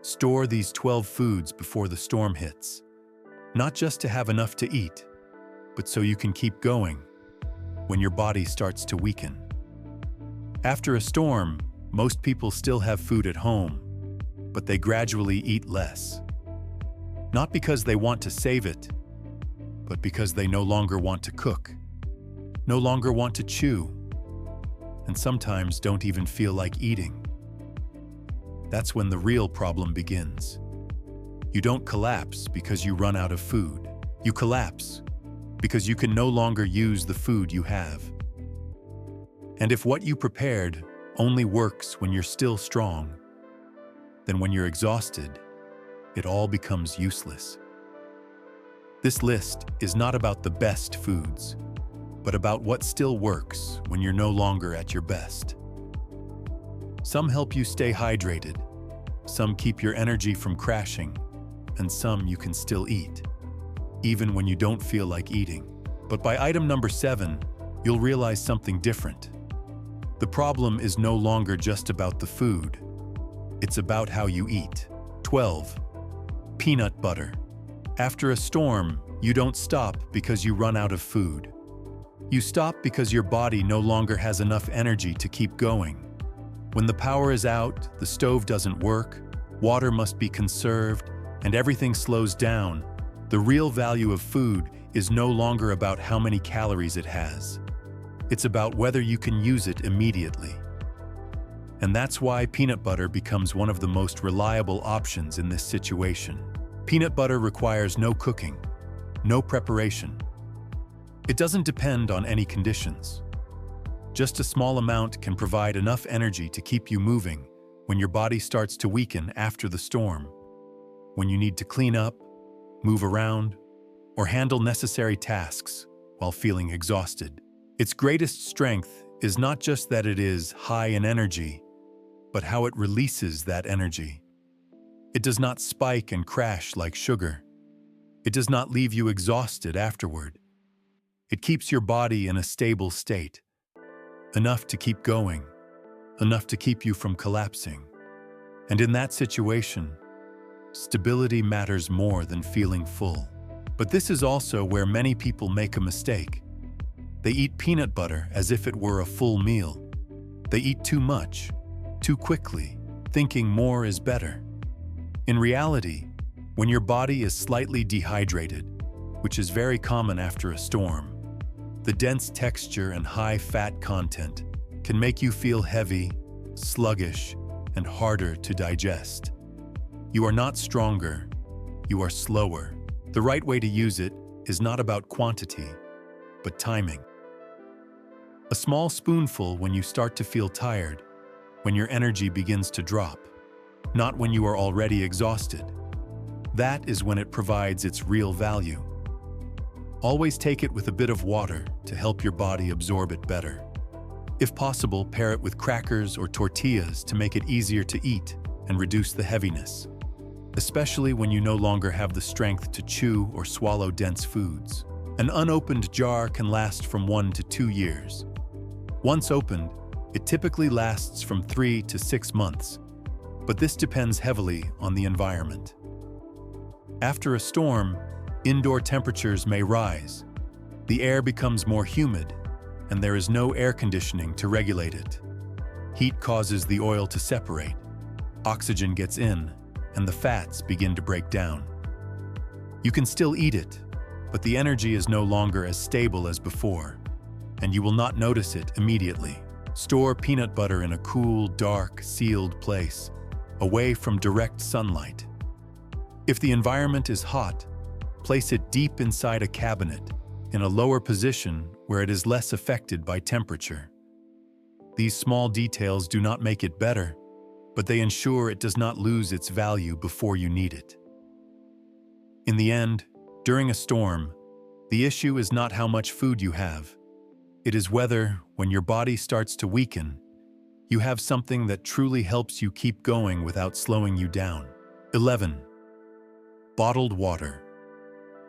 Store these 12 foods before the storm hits, not just to have enough to eat, but so you can keep going when your body starts to weaken. After a storm, most people still have food at home, but they gradually eat less. Not because they want to save it, but because they no longer want to cook, no longer want to chew, and sometimes don't even feel like eating. That's when the real problem begins. You don't collapse because you run out of food. You collapse because you can no longer use the food you have. And if what you prepared only works when you're still strong, then when you're exhausted, it all becomes useless. This list is not about the best foods, but about what still works when you're no longer at your best. Some help you stay hydrated, some keep your energy from crashing, and some you can still eat, even when you don't feel like eating. But by item number 7, you'll realize something different. The problem is no longer just about the food. It's about how you eat. 12. Peanut butter. After a storm, you don't stop because you run out of food. You stop because your body no longer has enough energy to keep going. When the power is out, the stove doesn't work, water must be conserved, and everything slows down, the real value of food is no longer about how many calories it has. It's about whether you can use it immediately. And that's why peanut butter becomes one of the most reliable options in this situation. Peanut butter requires no cooking, no preparation. It doesn't depend on any conditions. Just a small amount can provide enough energy to keep you moving when your body starts to weaken after the storm, when you need to clean up, move around, or handle necessary tasks while feeling exhausted. Its greatest strength is not just that it is high in energy, but how it releases that energy. It does not spike and crash like sugar. It does not leave you exhausted afterward. It keeps your body in a stable state, enough to keep going, enough to keep you from collapsing. And in that situation, stability matters more than feeling full. But this is also where many people make a mistake. They eat peanut butter as if it were a full meal. They eat too much, too quickly, thinking more is better. In reality, when your body is slightly dehydrated, which is very common after a storm, the dense texture and high fat content can make you feel heavy, sluggish, and harder to digest. You are not stronger, you are slower. The right way to use it is not about quantity, but timing. A small spoonful when you start to feel tired, when your energy begins to drop, not when you are already exhausted. That is when it provides its real value. Always take it with a bit of water to help your body absorb it better. If possible, pair it with crackers or tortillas to make it easier to eat and reduce the heaviness, especially when you no longer have the strength to chew or swallow dense foods. An unopened jar can last from 1 to 2 years. Once opened, it typically lasts from 3 to 6 months, but this depends heavily on the environment. After a storm, indoor temperatures may rise. The air becomes more humid, and there is no air conditioning to regulate it. Heat causes the oil to separate. Oxygen gets in, and the fats begin to break down. You can still eat it, but the energy is no longer as stable as before, and you will not notice it immediately. Store peanut butter in a cool, dark, sealed place, away from direct sunlight. If the environment is hot, place it deep inside a cabinet, in a lower position where it is less affected by temperature. These small details do not make it better, but they ensure it does not lose its value before you need it. In the end, during a storm, the issue is not how much food you have. It is whether, when your body starts to weaken, you have something that truly helps you keep going without slowing you down. 11. Bottled water.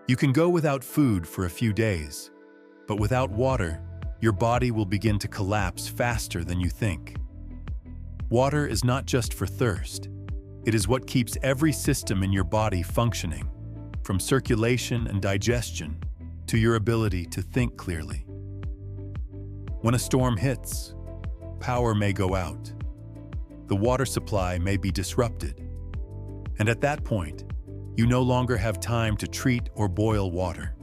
You can go without food for a few days, but without water, your body will begin to collapse faster than you think. Water is not just for thirst. It is what keeps every system in your body functioning, from circulation and digestion to your ability to think clearly. When a storm hits, power may go out. The water supply may be disrupted. And at that point, you no longer have time to treat or boil water.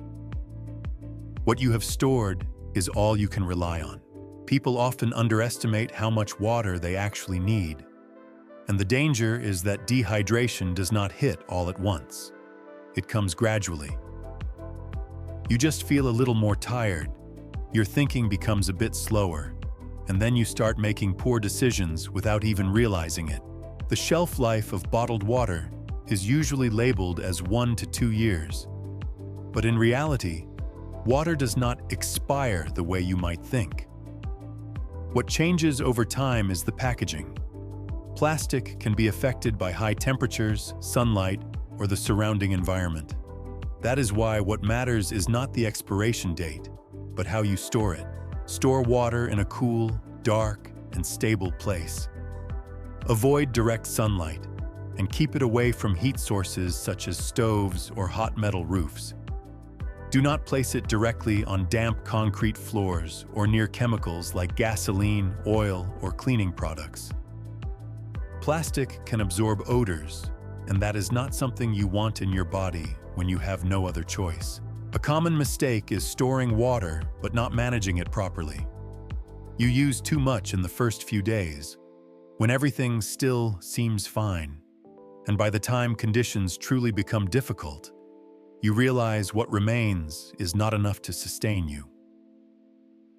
What you have stored is all you can rely on. People often underestimate how much water they actually need. And the danger is that dehydration does not hit all at once. It comes gradually. You just feel a little more tired, your thinking becomes a bit slower, and then you start making poor decisions without even realizing it. The shelf life of bottled water is usually labeled as 1 to 2 years. But in reality, water does not expire the way you might think. What changes over time is the packaging. Plastic can be affected by high temperatures, sunlight, or the surrounding environment. That is why what matters is not the expiration date, but how you store it. Store water in a cool, dark, and stable place. Avoid direct sunlight, and keep it away from heat sources such as stoves or hot metal roofs. Do not place it directly on damp concrete floors or near chemicals like gasoline, oil, or cleaning products. Plastic can absorb odors, and that is not something you want in your body when you have no other choice. A common mistake is storing water but not managing it properly. You use too much in the first few days, when everything still seems fine. And by the time conditions truly become difficult, you realize what remains is not enough to sustain you.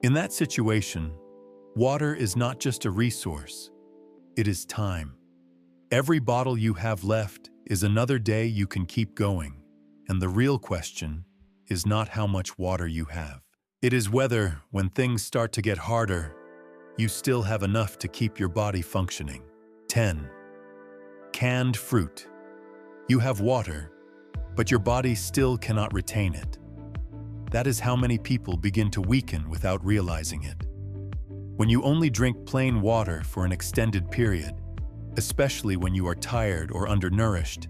In that situation, water is not just a resource, it is time. Every bottle you have left is another day you can keep going, and the real question is not how much water you have. It is whether, when things start to get harder, you still have enough to keep your body functioning. 10. Canned fruit. You have water, but your body still cannot retain it. That is how many people begin to weaken without realizing it. When you only drink plain water for an extended period, especially when you are tired or undernourished,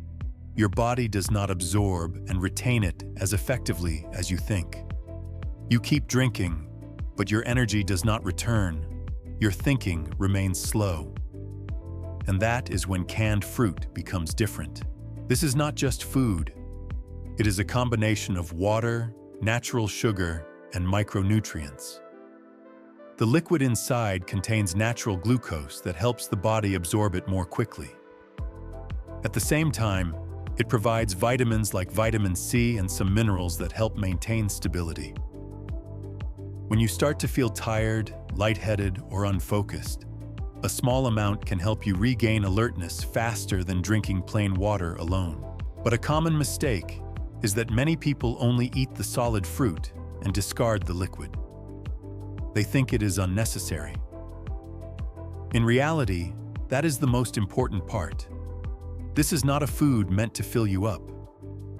your body does not absorb and retain it as effectively as you think. You keep drinking, but your energy does not return. Your thinking remains slow. And that is when canned fruit becomes different. This is not just food. It is a combination of water, natural sugar, and micronutrients. The liquid inside contains natural glucose that helps the body absorb it more quickly. At the same time, it provides vitamins like vitamin C and some minerals that help maintain stability. When you start to feel tired, lightheaded, or unfocused, a small amount can help you regain alertness faster than drinking plain water alone. But a common mistake is that many people only eat the solid fruit and discard the liquid. They think it is unnecessary. In reality, that is the most important part. This is not a food meant to fill you up.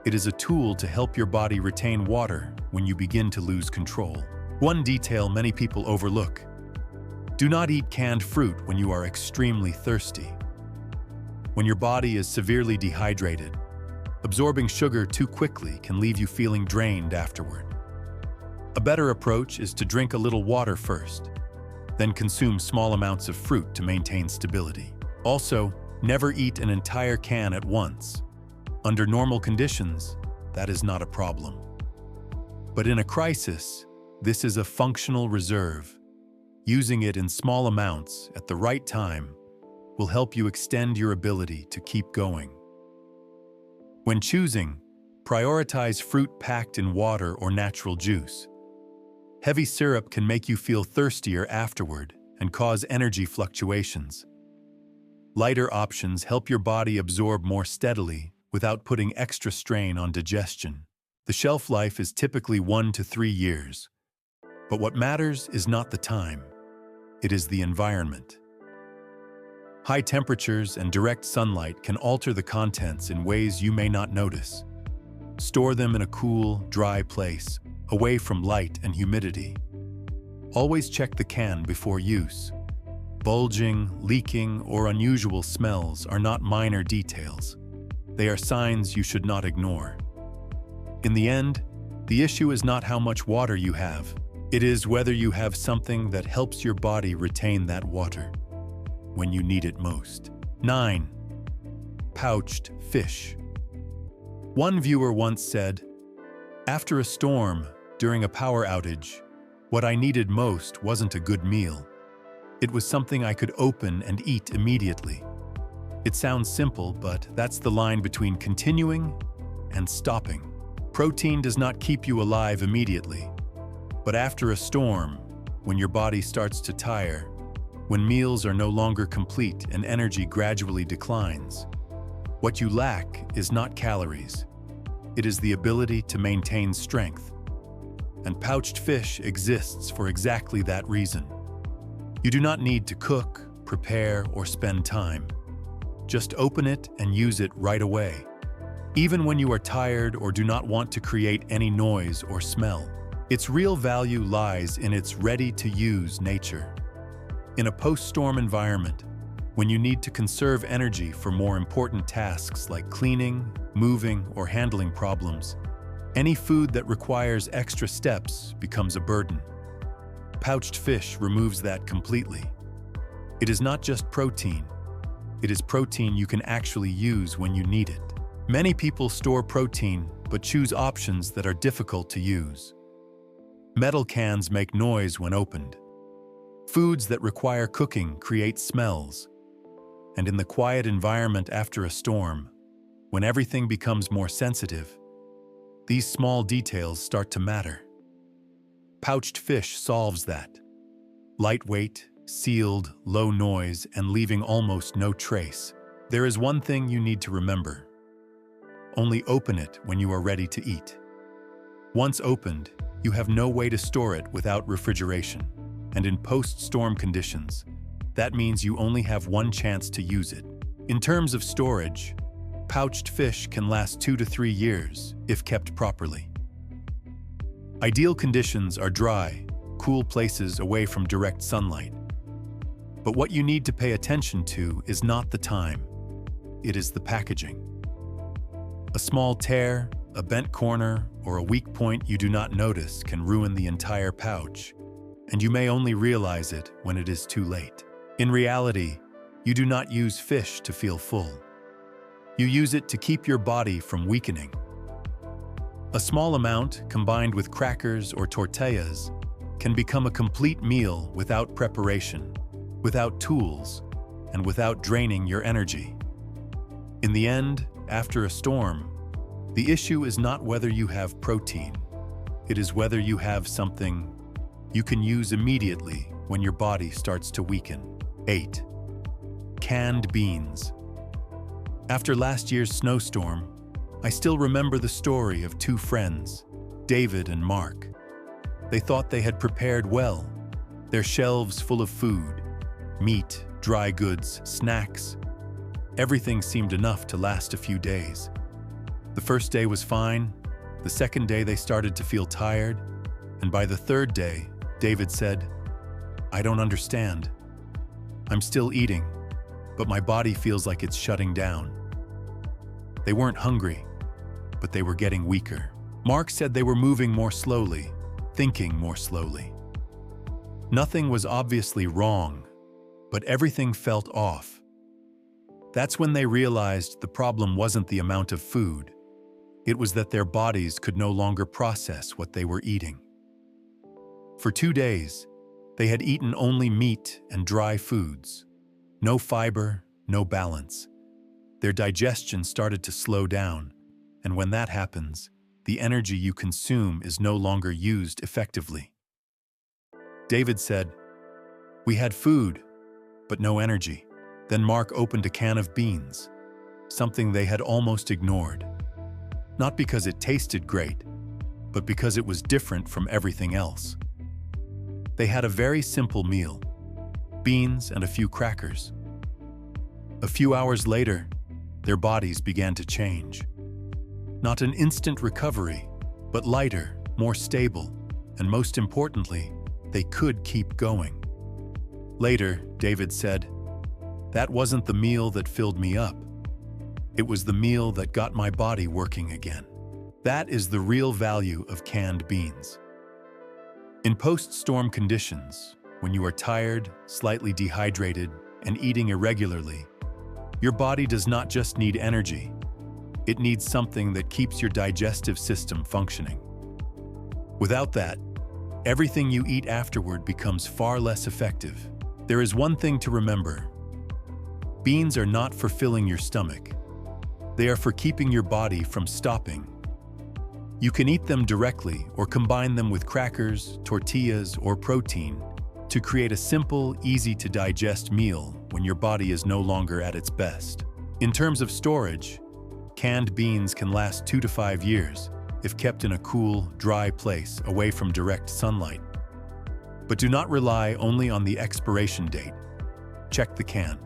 It is a tool to help your body retain water when you begin to lose control. One detail many people overlook: do not eat canned fruit when you are extremely thirsty. When your body is severely dehydrated, absorbing sugar too quickly can leave you feeling drained afterward. A better approach is to drink a little water first, then consume small amounts of fruit to maintain stability. Also, never eat an entire can at once. Under normal conditions, that is not a problem. But in a crisis, this is a functional reserve. Using it in small amounts at the right time will help you extend your ability to keep going. When choosing, prioritize fruit packed in water or natural juice. Heavy syrup can make you feel thirstier afterward and cause energy fluctuations. Lighter options help your body absorb more steadily without putting extra strain on digestion. The shelf life is typically 1 to 3 years. But what matters is not the time, it is the environment. High temperatures and direct sunlight can alter the contents in ways you may not notice. Store them in a cool, dry place, away from light and humidity. Always check the can before use. Bulging, leaking, or unusual smells are not minor details. They are signs you should not ignore. In the end, the issue is not how much water you have. It is whether you have something that helps your body retain that water when you need it most. 9. Pouched fish. One viewer once said, "After a storm, during a power outage, what I needed most wasn't a good meal. It was something I could open and eat immediately." It sounds simple, but that's the line between continuing and stopping. Protein does not keep you alive immediately. But after a storm, when your body starts to tire, when meals are no longer complete and energy gradually declines, what you lack is not calories. It is the ability to maintain strength. And pouched fish exists for exactly that reason. You do not need to cook, prepare, or spend time. Just open it and use it right away. Even when you are tired or do not want to create any noise or smell. Its real value lies in its ready-to-use nature. In a post-storm environment, when you need to conserve energy for more important tasks like cleaning, moving, or handling problems, any food that requires extra steps becomes a burden. Pouched fish removes that completely. It is not just protein. It is protein you can actually use when you need it. Many people store protein but choose options that are difficult to use. Metal cans make noise when opened. Foods that require cooking create smells. And in the quiet environment after a storm, when everything becomes more sensitive, these small details start to matter. Pouched fish solves that. Lightweight, sealed, low noise, and leaving almost no trace. There is one thing you need to remember. Only open it when you are ready to eat. Once opened, you have no way to store it without refrigeration. And in post-storm conditions, that means you only have one chance to use it. In terms of storage, pouched fish can last 2 to 3 years if kept properly. Ideal conditions are dry, cool places away from direct sunlight. But what you need to pay attention to is not the time. It is the packaging. A small tear, a bent corner, or a weak point you do not notice can ruin the entire pouch, and you may only realize it when it is too late. In reality, you do not use fish to feel full. You use it to keep your body from weakening. A small amount, combined with crackers or tortillas, can become a complete meal without preparation, without tools, and without draining your energy. In the end, after a storm, the issue is not whether you have protein. It is whether you have something you can use immediately when your body starts to weaken. 8. Canned beans. After last year's snowstorm, I still remember the story of 2 friends, David and Mark. They thought they had prepared well, their shelves full of food, meat, dry goods, snacks. Everything seemed enough to last a few days. The first day was fine. The second day they started to feel tired. And by the third day, David said, "I don't understand. I'm still eating, but my body feels like it's shutting down." They weren't hungry, but they were getting weaker. Mark said they were moving more slowly, thinking more slowly. Nothing was obviously wrong, but everything felt off. That's when they realized the problem wasn't the amount of food. It was that their bodies could no longer process what they were eating. For 2 days, they had eaten only meat and dry foods. No fiber, no balance. Their digestion started to slow down, and when that happens, the energy you consume is no longer used effectively. David said, "We had food, but no energy." Then Mark opened a can of beans, something they had almost ignored. Not because it tasted great, but because it was different from everything else. They had a very simple meal, beans and a few crackers. A few hours later, their bodies began to change. Not an instant recovery, but lighter, more stable, and most importantly, they could keep going. Later, David said, "That wasn't the meal that filled me up. It was the meal that got my body working again." That is the real value of canned beans. In post-storm conditions, when you are tired, slightly dehydrated, and eating irregularly, your body does not just need energy. It needs something that keeps your digestive system functioning. Without that, everything you eat afterward becomes far less effective. There is one thing to remember. Beans are not for filling your stomach. They are for keeping your body from stopping. You can eat them directly or combine them with crackers, tortillas, or protein to create a simple, easy-to-digest meal when your body is no longer at its best. In terms of storage, canned beans can last 2 to 5 years if kept in a cool, dry place away from direct sunlight. But do not rely only on the expiration date. Check the can.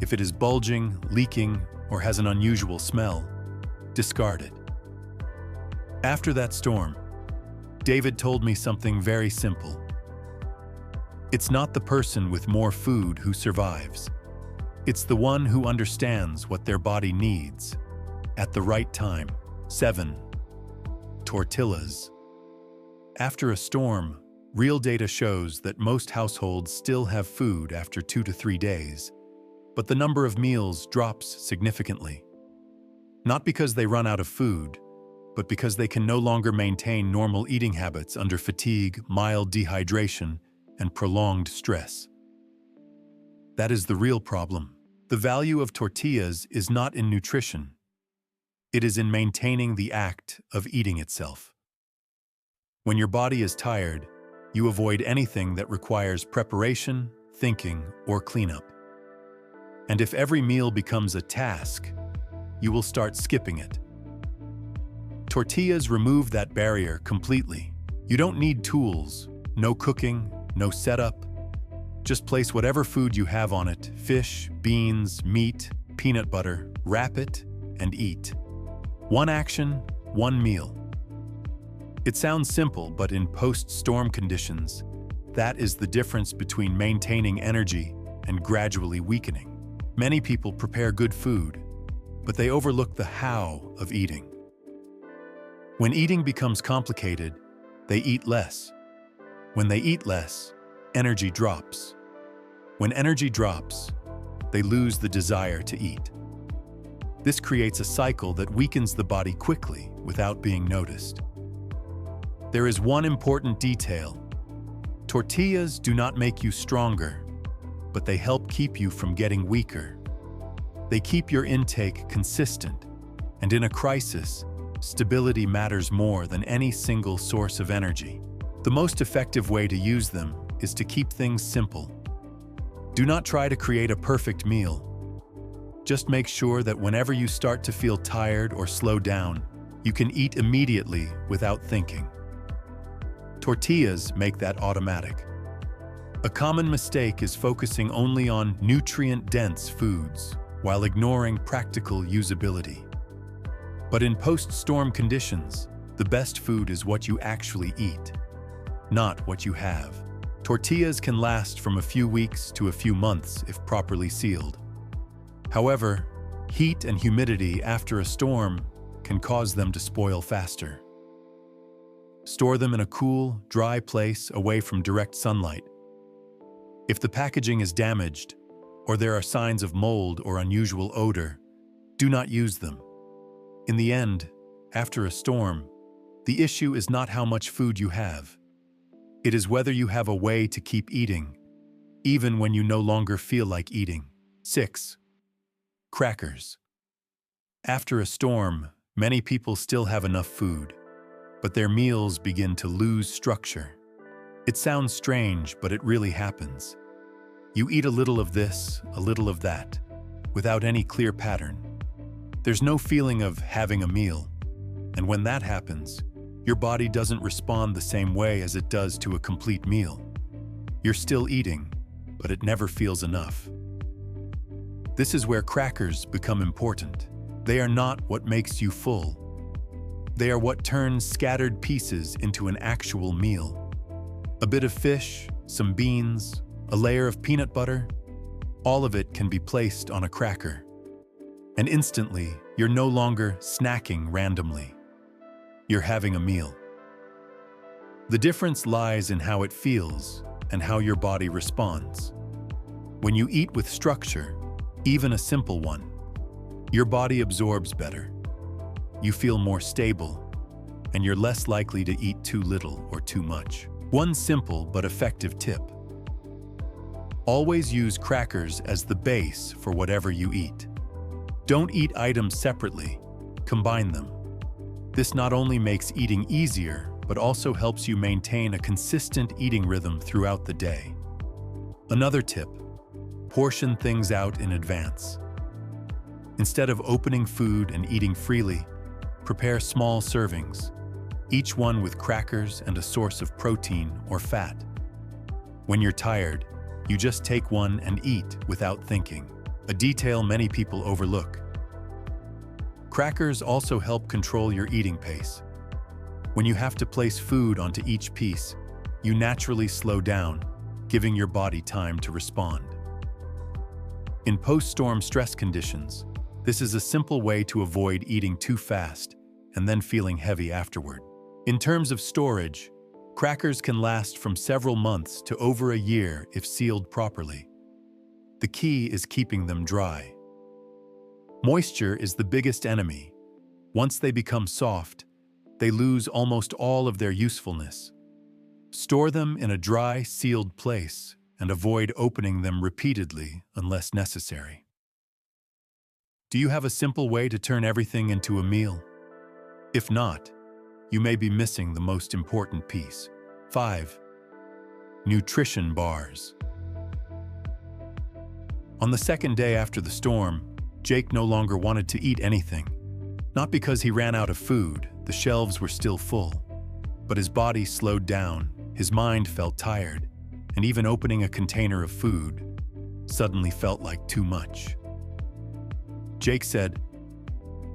If it is bulging, leaking, or has an unusual smell, discard it. After that storm, David told me something very simple. It's not the person with more food who survives. It's the one who understands what their body needs at the right time. 7. Tortillas. After a storm, real data shows that most households still have food after 2 to 3 days, but the number of meals drops significantly. Not because they run out of food, but because they can no longer maintain normal eating habits under fatigue, mild dehydration, and prolonged stress. That is the real problem. The value of tortillas is not in nutrition. It is in maintaining the act of eating itself. When your body is tired, you avoid anything that requires preparation, thinking, or cleanup. And if every meal becomes a task, you will start skipping it. Tortillas remove that barrier completely. You don't need tools, no cooking, no setup. Just place whatever food you have on it, fish, beans, meat, peanut butter, wrap it, and eat. One action, one meal. It sounds simple, but in post-storm conditions, that is the difference between maintaining energy and gradually weakening. Many people prepare good food, but they overlook the how of eating. When eating becomes complicated, they eat less. When they eat less, energy drops. When energy drops, they lose the desire to eat. This creates a cycle that weakens the body quickly without being noticed. There is one important detail. Tortillas do not make you stronger, but they help keep you from getting weaker. They keep your intake consistent, and in a crisis, stability matters more than any single source of energy. The most effective way to use them is to keep things simple. Do not try to create a perfect meal. Just make sure that whenever you start to feel tired or slow down, you can eat immediately without thinking. Tortillas make that automatic. A common mistake is focusing only on nutrient-dense foods while ignoring practical usability. But in post-storm conditions, the best food is what you actually eat, not what you have. Tortillas can last from a few weeks to a few months if properly sealed. However, heat and humidity after a storm can cause them to spoil faster. Store them in a cool, dry place away from direct sunlight. If the packaging is damaged, or there are signs of mold or unusual odor, do not use them. In the end, after a storm, the issue is not how much food you have. It is whether you have a way to keep eating, even when you no longer feel like eating. 6. Crackers. After a storm, many people still have enough food, but their meals begin to lose structure. It sounds strange, but it really happens. You eat a little of this, a little of that, without any clear pattern. There's no feeling of having a meal, and when that happens, your body doesn't respond the same way as it does to a complete meal. You're still eating, but it never feels enough. This is where crackers become important. They are not what makes you full. They are what turns scattered pieces into an actual meal. A bit of fish, some beans, a layer of peanut butter, all of it can be placed on a cracker. And instantly, you're no longer snacking randomly. You're having a meal. The difference lies in how it feels and how your body responds. When you eat with structure, even a simple one, your body absorbs better. You feel more stable, and you're less likely to eat too little or too much. One simple but effective tip: always use crackers as the base for whatever you eat. Don't eat items separately, combine them. This not only makes eating easier, but also helps you maintain a consistent eating rhythm throughout the day. Another tip: portion things out in advance. Instead of opening food and eating freely, prepare small servings, each one with crackers and a source of protein or fat. When you're tired, you just take one and eat without thinking, a detail many people overlook. Crackers also help control your eating pace. When you have to place food onto each piece, you naturally slow down, giving your body time to respond. In post-storm stress conditions, this is a simple way to avoid eating too fast and then feeling heavy afterward. In terms of storage, crackers can last from several months to over a year if sealed properly. The key is keeping them dry. Moisture is the biggest enemy. Once they become soft, they lose almost all of their usefulness. Store them in a dry, sealed place and avoid opening them repeatedly unless necessary. Do you have a simple way to turn everything into a meal? If not, you may be missing the most important piece. 5. Nutrition bars. On the second day after the storm, Jake no longer wanted to eat anything. Not because he ran out of food, the shelves were still full. But his body slowed down, his mind felt tired, and even opening a container of food suddenly felt like too much. Jake said,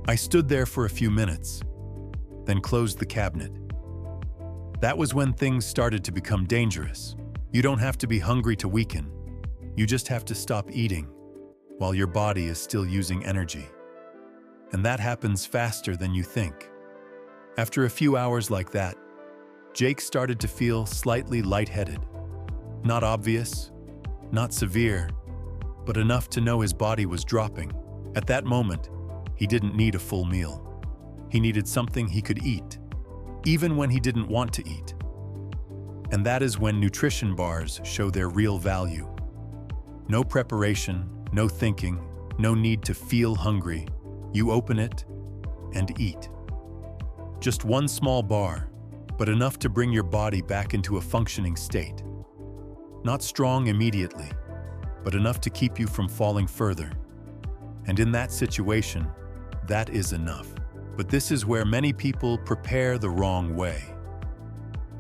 "I stood there for a few minutes, then closed the cabinet." That was when things started to become dangerous. You don't have to be hungry to weaken. You just have to stop eating while your body is still using energy. And that happens faster than you think. After a few hours like that, Jake started to feel slightly lightheaded. Not obvious, not severe, but enough to know his body was dropping. At that moment, he didn't need a full meal. He needed something he could eat, even when he didn't want to eat. And that is when nutrition bars show their real value. No preparation, no thinking, no need to feel hungry. You open it and eat. Just one small bar, but enough to bring your body back into a functioning state. Not strong immediately, but enough to keep you from falling further. And in that situation, that is enough. But this is where many people prepare the wrong way.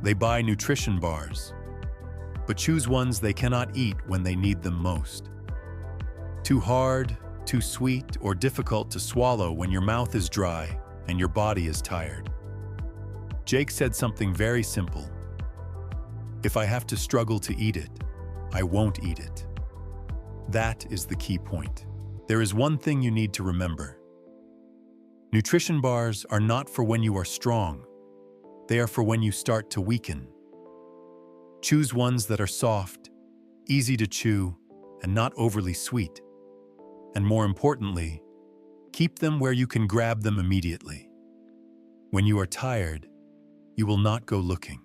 They buy nutrition bars, but choose ones they cannot eat when they need them most. Too hard, too sweet, or difficult to swallow when your mouth is dry and your body is tired. Jake said something very simple. "If I have to struggle to eat it, I won't eat it." That is the key point. There is one thing you need to remember. Nutrition bars are not for when you are strong. They are for when you start to weaken. Choose ones that are soft, easy to chew, and not overly sweet. And more importantly, keep them where you can grab them immediately. When you are tired, you will not go looking.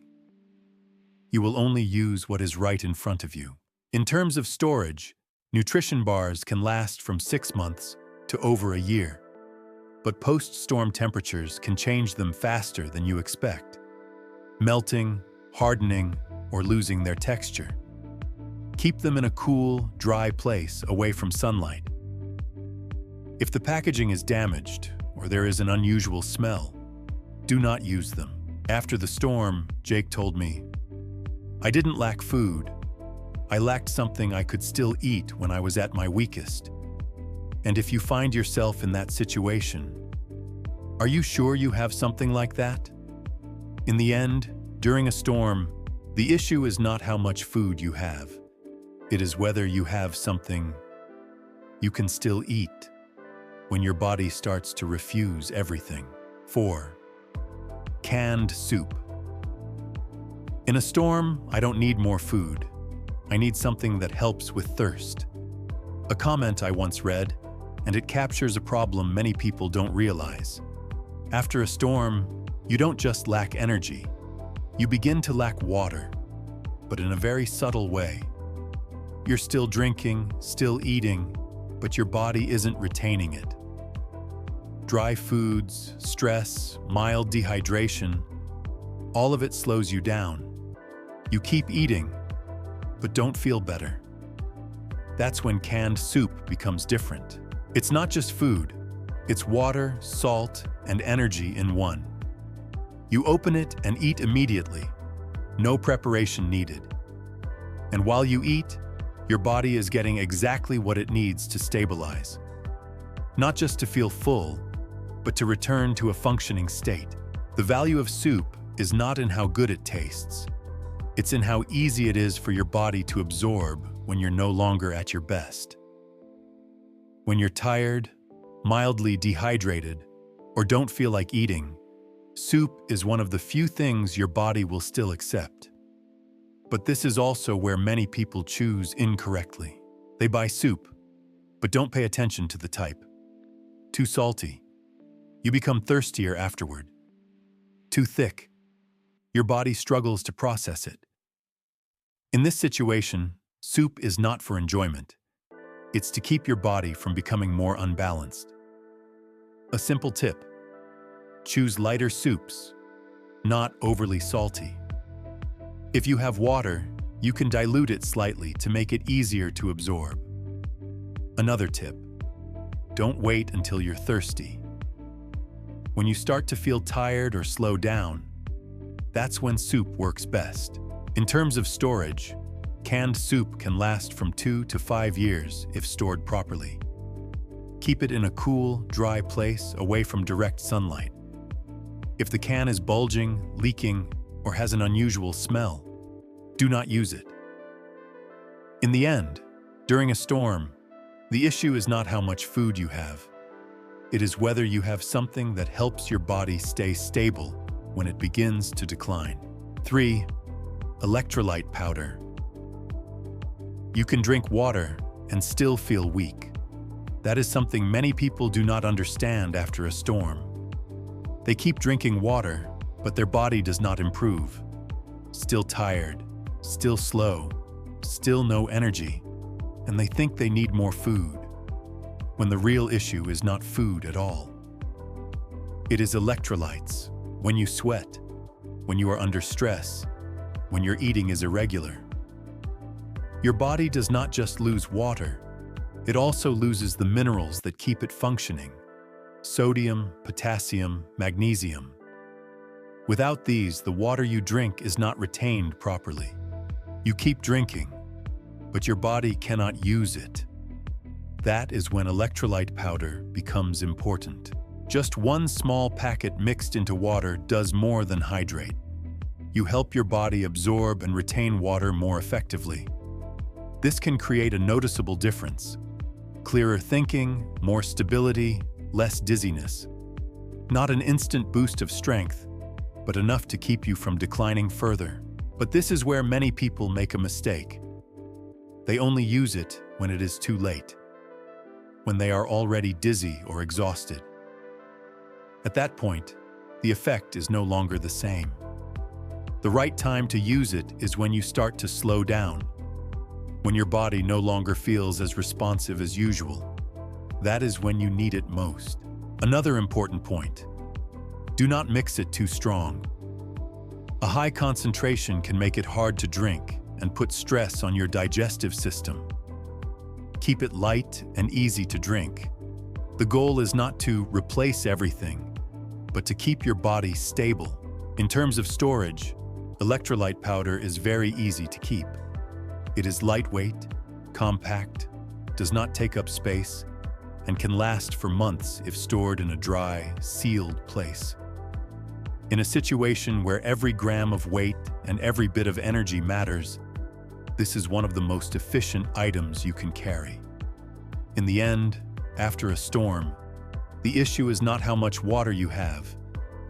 You will only use what is right in front of you. In terms of storage, nutrition bars can last from 6 months to over a year. But post-storm temperatures can change them faster than you expect, melting, hardening, or losing their texture. Keep them in a cool, dry place away from sunlight. If the packaging is damaged or there is an unusual smell, do not use them. After the storm, Jake told me, "I didn't lack food. I lacked something I could still eat when I was at my weakest." And if you find yourself in that situation, are you sure you have something like that? In the end, during a storm, the issue is not how much food you have. It is whether you have something you can still eat when your body starts to refuse everything. 4. Canned soup. In a storm, I don't need more food. I need something that helps with thirst. A comment I once read, and it captures a problem many people don't realize. After a storm, you don't just lack energy. You begin to lack water, but in a very subtle way. You're still drinking, still eating, but your body isn't retaining it. Dry foods, stress, mild dehydration, all of it slows you down. You keep eating, but don't feel better. That's when canned soup becomes different. It's not just food, it's water, salt, and energy in one. You open it and eat immediately. No preparation needed. And while you eat, your body is getting exactly what it needs to stabilize. Not just to feel full, but to return to a functioning state. The value of soup is not in how good it tastes. It's in how easy it is for your body to absorb when you're no longer at your best. When you're tired, mildly dehydrated, or don't feel like eating, soup is one of the few things your body will still accept. But this is also where many people choose incorrectly. They buy soup, but don't pay attention to the type. Too salty. You become thirstier afterward. Too thick. Your body struggles to process it. In this situation, soup is not for enjoyment. It's to keep your body from becoming more unbalanced. A simple tip: choose lighter soups, not overly salty. If you have water, you can dilute it slightly to make it easier to absorb. Another tip: don't wait until you're thirsty. When you start to feel tired or slow down, that's when soup works best. In terms of storage, canned soup can last from 2 to 5 years if stored properly. Keep it in a cool, dry place away from direct sunlight. If the can is bulging, leaking, or has an unusual smell, do not use it. In the end, during a storm, the issue is not how much food you have. It is whether you have something that helps your body stay stable when it begins to decline. 3. Electrolyte powder. You can drink water and still feel weak. That is something many people do not understand after a storm. They keep drinking water, but their body does not improve. Still tired, still slow, still no energy, and they think they need more food, when the real issue is not food at all. It is electrolytes. When you sweat, when you are under stress, when your eating is irregular. Your body does not just lose water, it also loses the minerals that keep it functioning: sodium, potassium, magnesium. Without these, the water you drink is not retained properly. You keep drinking, but your body cannot use it. That is when electrolyte powder becomes important. Just one small packet mixed into water does more than hydrate. You help your body absorb and retain water more effectively. This can create a noticeable difference: clearer thinking, more stability, less dizziness. Not an instant boost of strength, but enough to keep you from declining further. But this is where many people make a mistake. They only use it when it is too late, when they are already dizzy or exhausted. At that point, the effect is no longer the same. The right time to use it is when you start to slow down, when your body no longer feels as responsive as usual. That is when you need it most. Another important point: do not mix it too strong. A high concentration can make it hard to drink and put stress on your digestive system. Keep it light and easy to drink. The goal is not to replace everything, but to keep your body stable. In terms of storage, electrolyte powder is very easy to keep. It is lightweight, compact, does not take up space, and can last for months if stored in a dry, sealed place. In a situation where every gram of weight and every bit of energy matters, this is one of the most efficient items you can carry. In the end, after a storm, the issue is not how much water you have.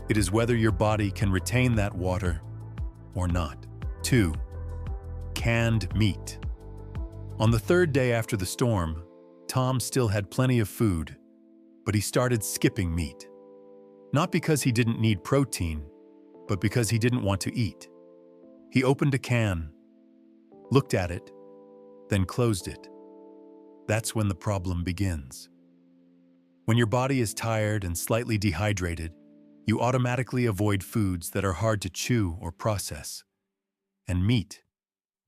It is whether your body can retain that water or not. 2. Canned meat. On the third day after the storm, Tom still had plenty of food, but he started skipping meat. Not because he didn't need protein, but because he didn't want to eat. He opened a can, looked at it, then closed it. That's when the problem begins. When your body is tired and slightly dehydrated, you automatically avoid foods that are hard to chew or process. And meat,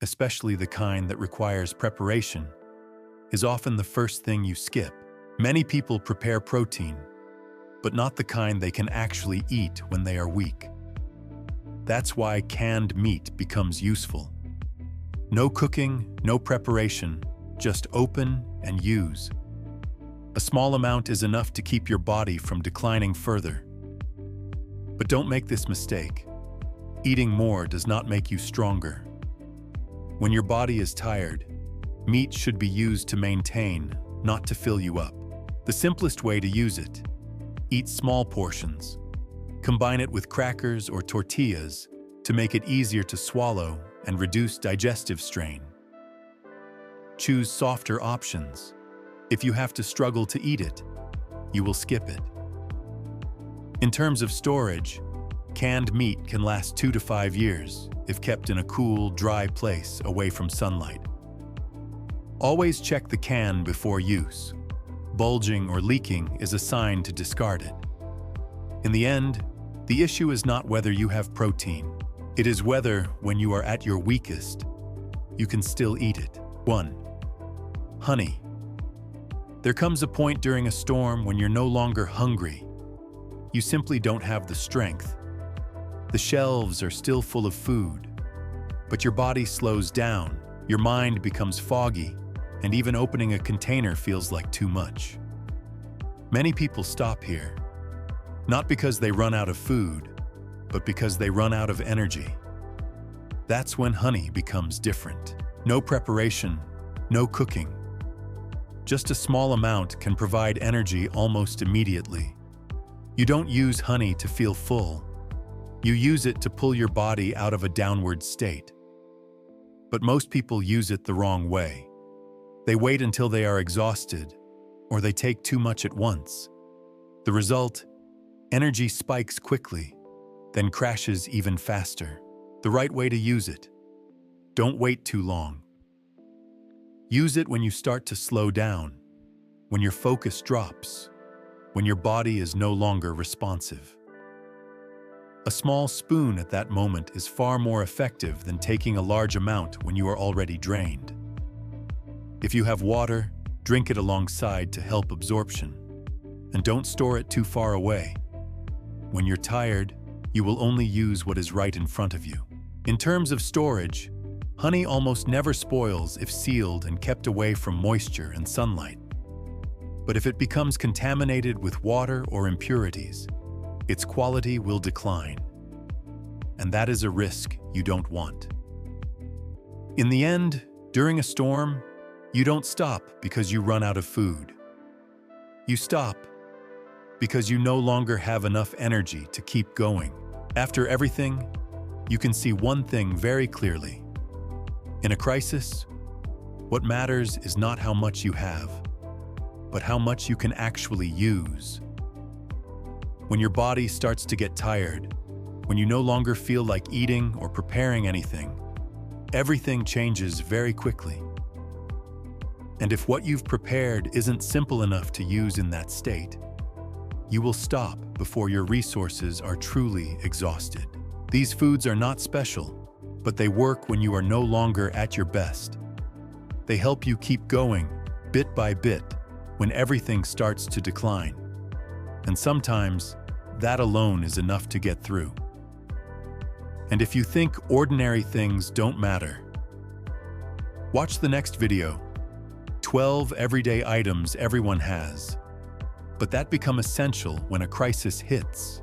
especially the kind that requires preparation, is often the first thing you skip. Many people prepare protein, but not the kind they can actually eat when they are weak. That's why canned meat becomes useful. No cooking, no preparation, just open and use. A small amount is enough to keep your body from declining further. But don't make this mistake. Eating more does not make you stronger. When your body is tired, meat should be used to maintain, not to fill you up. The simplest way to use it: eat small portions. Combine it with crackers or tortillas to make it easier to swallow and reduce digestive strain. Choose softer options. If you have to struggle to eat it, you will skip it. In terms of storage, canned meat can last 2 to 5 years if kept in a cool, dry place away from sunlight. Always check the can before use. Bulging or leaking is a sign to discard it. In the end, the issue is not whether you have protein. It is whether, when you are at your weakest, you can still eat it. 1. Honey. There comes a point during a storm when you're no longer hungry. You simply don't have the strength. The shelves are still full of food, but your body slows down, your mind becomes foggy, and even opening a container feels like too much. Many people stop here, not because they run out of food, but because they run out of energy. That's when honey becomes different. No preparation, no cooking. Just a small amount can provide energy almost immediately. You don't use honey to feel full. You use it to pull your body out of a downward state. But most people use it the wrong way. They wait until they are exhausted, or they take too much at once. The result: energy spikes quickly, then crashes even faster. The right way to use it: don't wait too long. Use it when you start to slow down, when your focus drops, when your body is no longer responsive. A small spoon at that moment is far more effective than taking a large amount when you are already drained. If you have water, drink it alongside to help absorption. And don't store it too far away. When you're tired, you will only use what is right in front of you. In terms of storage, honey almost never spoils if sealed and kept away from moisture and sunlight. But if it becomes contaminated with water or impurities, its quality will decline. And that is a risk you don't want. In the end, during a storm, you don't stop because you run out of food. You stop because you no longer have enough energy to keep going. After everything, you can see one thing very clearly. In a crisis, what matters is not how much you have, but how much you can actually use. When your body starts to get tired, when you no longer feel like eating or preparing anything, everything changes very quickly. And if what you've prepared isn't simple enough to use in that state, you will stop before your resources are truly exhausted. These foods are not special, but they work when you are no longer at your best. They help you keep going, bit by bit, when everything starts to decline. And sometimes, that alone is enough to get through. And if you think ordinary things don't matter, watch the next video. 12 everyday items everyone has, but that become essential when a crisis hits.